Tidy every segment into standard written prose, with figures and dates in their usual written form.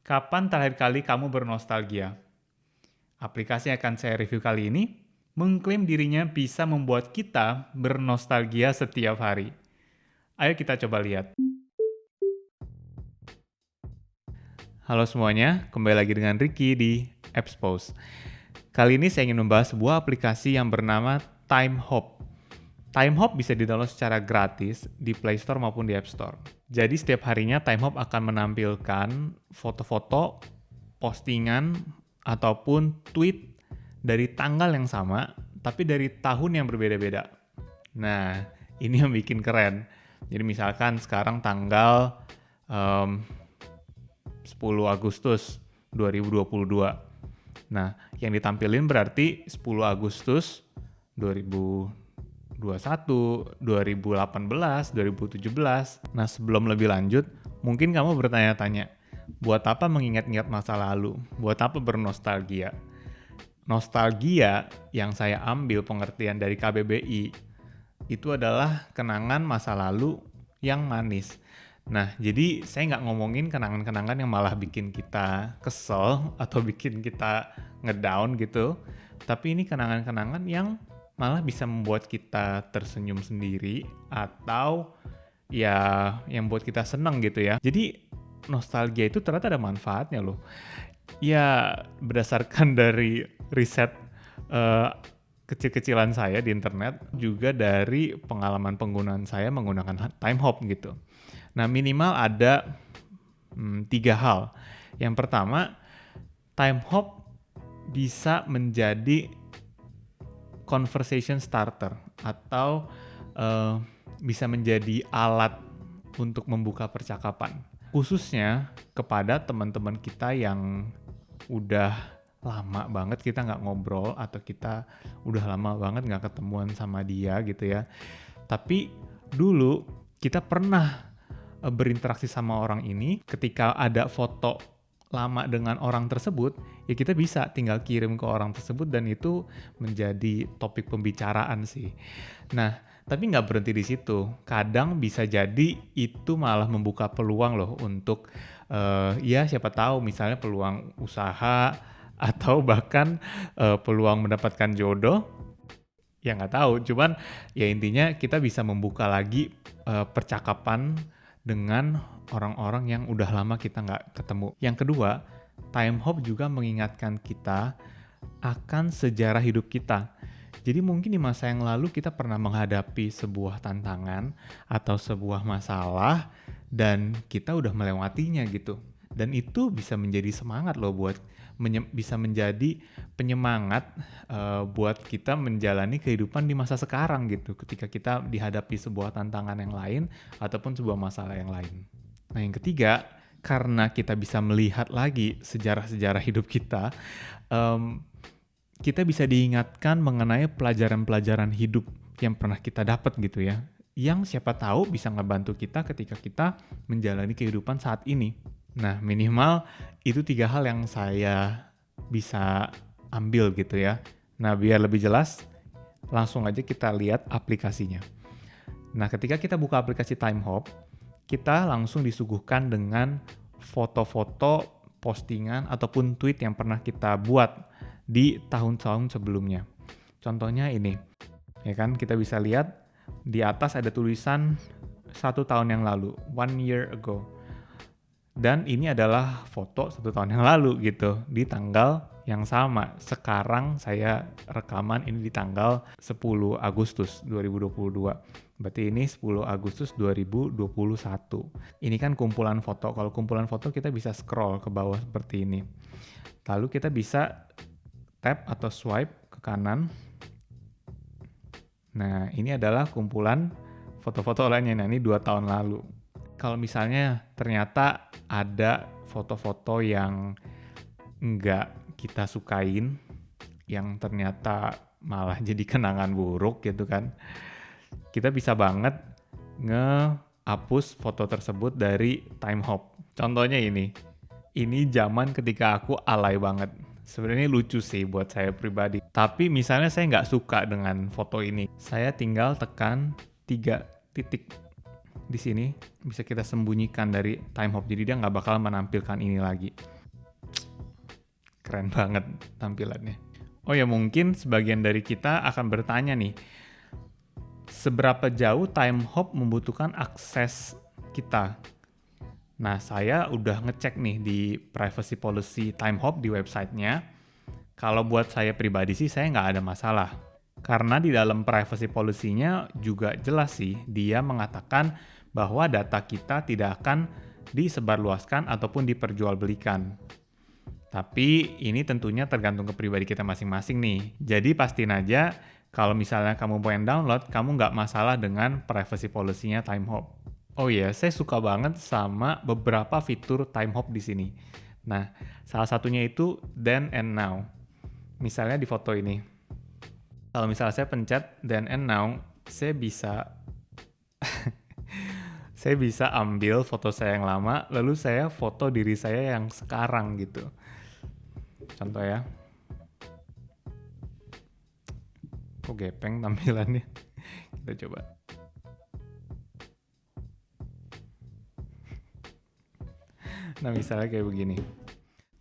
Kapan terakhir kali kamu bernostalgia? Aplikasi yang akan saya review kali ini mengklaim dirinya bisa membuat kita bernostalgia setiap hari. Ayo kita coba lihat. Halo semuanya, kembali lagi dengan Ricky di Appspose. Kali ini saya ingin membahas sebuah aplikasi yang bernama Timehop. Timehop bisa di-download secara gratis di Play Store maupun di App Store. Jadi setiap harinya Timehop akan menampilkan foto-foto, postingan, ataupun tweet dari tanggal yang sama, tapi dari tahun yang berbeda-beda. Nah, ini yang bikin keren. Jadi misalkan sekarang tanggal 10 Agustus 2022. Nah, yang ditampilin berarti 10 Agustus 2021, 2018, 2017. Nah, sebelum lebih lanjut, mungkin kamu bertanya-tanya, buat apa mengingat-ingat masa lalu? Buat apa bernostalgia? Nostalgia yang saya ambil pengertian dari KBBI itu adalah kenangan masa lalu yang manis. Nah, jadi saya nggak ngomongin kenangan-kenangan yang malah bikin kita kesel atau bikin kita ngedown gitu. Tapi ini kenangan-kenangan yang malah bisa membuat kita tersenyum sendiri atau ya yang buat kita seneng gitu ya. Jadi nostalgia itu ternyata ada manfaatnya loh. Ya berdasarkan dari riset eh, kecil-kecilan saya di internet, juga dari pengalaman penggunaan saya menggunakan Timehop gitu. Nah, minimal ada 3 hal. Yang pertama, Timehop bisa menjadi conversation starter atau bisa menjadi alat untuk membuka percakapan. Khususnya kepada teman-teman kita yang udah lama banget kita nggak ngobrol atau kita udah lama banget nggak ketemuan sama dia gitu ya. Tapi dulu kita pernah berinteraksi sama orang ini, ketika ada foto lama dengan orang tersebut, ya kita bisa tinggal kirim ke orang tersebut dan itu menjadi topik pembicaraan sih. Nah, tapi nggak berhenti di situ. Kadang bisa jadi itu malah membuka peluang loh untuk ya siapa tahu misalnya peluang usaha atau bahkan peluang mendapatkan jodoh. Ya nggak tahu, cuman ya intinya kita bisa membuka lagi percakapan dengan orang-orang yang udah lama kita nggak ketemu. Yang kedua, Timehop juga mengingatkan kita akan sejarah hidup kita. Jadi mungkin di masa yang lalu kita pernah menghadapi sebuah tantangan atau sebuah masalah dan kita udah melewatinya gitu. Dan itu bisa menjadi semangat loh buat bisa menjadi penyemangat buat kita menjalani kehidupan di masa sekarang gitu ketika kita dihadapi sebuah tantangan yang lain ataupun sebuah masalah yang lain. Nah, yang ketiga, karena kita bisa melihat lagi sejarah-sejarah hidup kita, kita bisa diingatkan mengenai pelajaran-pelajaran hidup yang pernah kita dapat gitu ya. Yang siapa tahu bisa ngebantu kita ketika kita menjalani kehidupan saat ini. Nah, minimal itu 3 hal yang saya bisa ambil gitu ya. Nah, biar lebih jelas, langsung aja kita lihat aplikasinya. Nah, ketika kita buka aplikasi Timehop, kita langsung disuguhkan dengan foto-foto, postingan, ataupun tweet yang pernah kita buat di tahun-tahun sebelumnya. Contohnya ini, ya kan, kita bisa lihat di atas ada tulisan 1 tahun yang lalu, 1 year ago. Dan ini adalah foto 1 tahun yang lalu gitu, di tanggal yang sama. Sekarang saya rekaman ini di tanggal 10 Agustus 2022. Berarti ini 10 Agustus 2021. Ini kan kumpulan foto. Kalau kumpulan foto kita bisa scroll ke bawah seperti ini. Lalu kita bisa tap atau swipe ke kanan. Nah, ini adalah kumpulan foto-foto lainnya. Nah, ini 2 tahun lalu. Kalau misalnya ternyata ada foto-foto yang nggak kita sukain, yang ternyata malah jadi kenangan buruk gitu kan, kita bisa banget ngehapus foto tersebut dari Timehop. Contohnya ini zaman ketika aku alay banget. Sebenarnya lucu sih buat saya pribadi. Tapi misalnya saya nggak suka dengan foto ini, saya tinggal tekan 3 titik di sini, bisa kita sembunyikan dari Timehop. Jadi dia nggak bakal menampilkan ini lagi. keren banget tampilannya. Oh ya, mungkin sebagian dari kita akan bertanya nih, seberapa jauh time hop membutuhkan akses kita? Nah, saya udah ngecek nih di privacy policy time hop di websitenya. Kalau buat saya pribadi sih, saya nggak ada masalah. Karena di dalam privacy policy-nya juga jelas sih, dia mengatakan bahwa data kita tidak akan disebarluaskan ataupun diperjualbelikan. Tapi ini tentunya tergantung ke pribadi kita masing-masing nih. Jadi pastiin aja kalau misalnya kamu pengen download, kamu nggak masalah dengan privacy policy-nya time hop. Oh iya, saya suka banget sama beberapa fitur time hop di sini. Nah, salah satunya itu then and now. Misalnya di foto ini. Kalau misalnya saya pencet then and now, saya bisa saya bisa ambil foto saya yang lama, lalu saya foto diri saya yang sekarang gitu. Contoh ya. Kok gepeng tampilannya? Kita coba. Nah, misalnya kayak begini.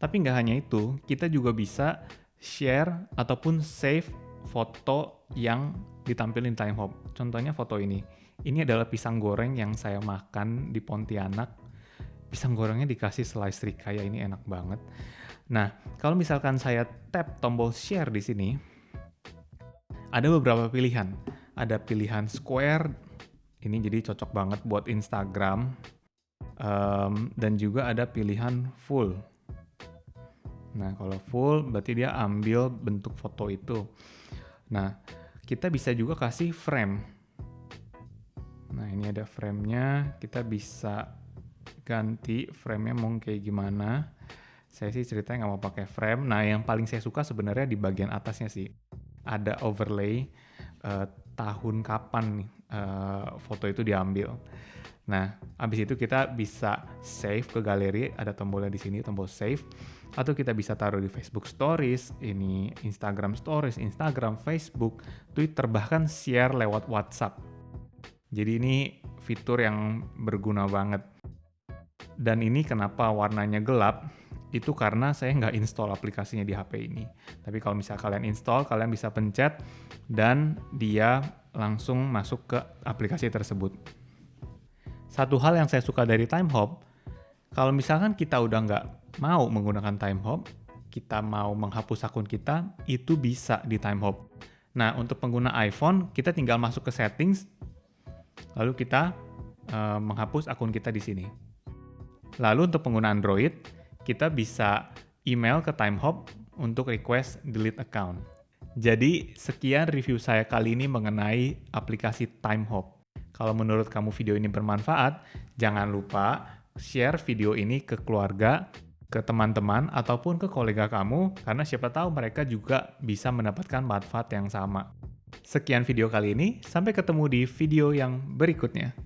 Tapi nggak hanya itu, kita juga bisa share ataupun save foto yang ditampilin time hop. Contohnya foto ini. Ini adalah pisang goreng yang saya makan di Pontianak. Pisang gorengnya dikasih slice ricaya, ini enak banget. Nah, kalau misalkan saya tap tombol share di sini, ada beberapa pilihan. Ada pilihan square, ini jadi cocok banget buat Instagram. Dan juga ada pilihan full. Nah, kalau full berarti dia ambil bentuk foto itu. Nah, kita bisa juga kasih frame. Nah, ini ada frame-nya. Kita bisa ganti frame-nya mau kayak gimana. Saya sih ceritanya nggak mau pakai frame. Nah, yang paling saya suka sebenarnya di bagian atasnya sih. Ada overlay tahun kapan nih foto itu diambil. Nah, abis itu kita bisa save ke galeri, ada tombolnya di sini, tombol save. Atau kita bisa taruh di Facebook Stories, ini Instagram Stories, Instagram, Facebook, Twitter, bahkan share lewat WhatsApp. Jadi ini fitur yang berguna banget. Dan ini kenapa warnanya gelap, itu karena saya nggak install aplikasinya di HP ini. Tapi kalau misalnya kalian install, kalian bisa pencet dan dia langsung masuk ke aplikasi tersebut. Satu hal yang saya suka dari time hop, kalau misalkan kita udah nggak mau menggunakan time hop, kita mau menghapus akun kita, itu bisa di time hop. Nah, untuk pengguna iPhone, kita tinggal masuk ke settings, lalu kita menghapus akun kita di sini. Lalu untuk pengguna Android, kita bisa email ke time hop untuk request delete account. Jadi, sekian review saya kali ini mengenai aplikasi time hop. Kalau menurut kamu video ini bermanfaat, jangan lupa share video ini ke keluarga, ke teman-teman, ataupun ke kolega kamu, karena siapa tahu mereka juga bisa mendapatkan manfaat yang sama. Sekian video kali ini, sampai ketemu di video yang berikutnya.